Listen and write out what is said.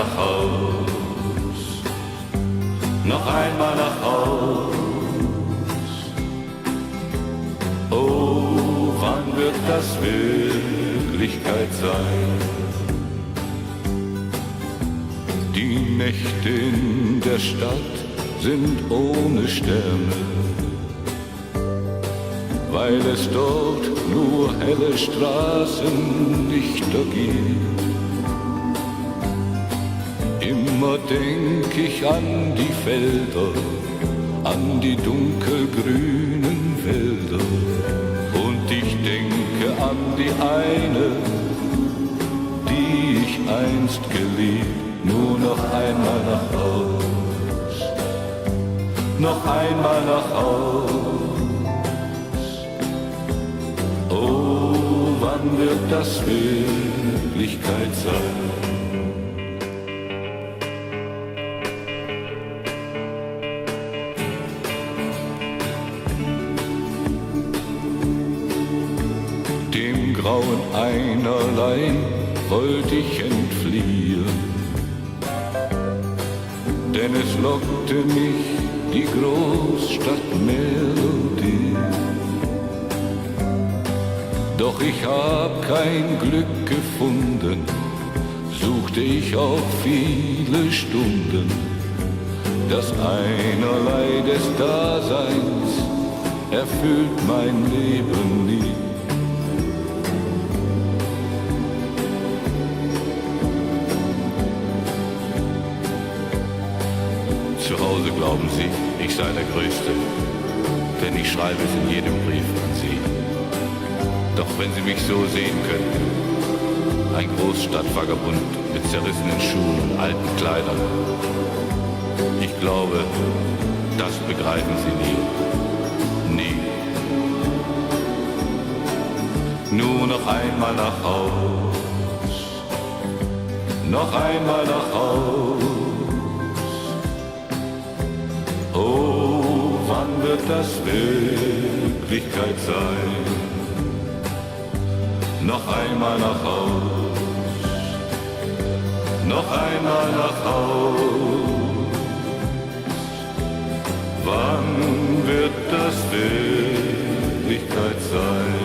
nach Haus, noch einmal nach Haus. Oh, wann wird das Wirklichkeit sein? Die Nächte in der Stadt sind ohne Sterne, weil es dort nur helle Straßenlichter gibt. Immer denk ich an die Felder, an die dunkelgrünen Wälder. Und ich denke an die eine, die ich einst geliebt. Nur noch einmal nach Haus, noch einmal nach Haus. Oh, wann wird das Wirklichkeit sein? Dem Grauen einerlei wollte ich entfliehen, denn es lockte mich die Großstadtmelodie. Doch ich hab kein Glück gefunden, suchte ich auch viele Stunden. Das einerlei des Daseins erfüllt mein Leben nie. Zu Hause glauben Sie, ich sei der Größte, denn ich schreibe es in jedem Brief an Sie. Doch wenn Sie mich so sehen könnten, ein Großstadtvagabund mit zerrissenen Schuhen und alten Kleidern, ich glaube, das begreifen Sie nie. Nie. Nur noch einmal nach Haus, noch einmal nach Haus. Oh, wann wird das Wirklichkeit sein? Noch einmal nach Haus, noch einmal nach Haus. Wann wird das Wirklichkeit sein?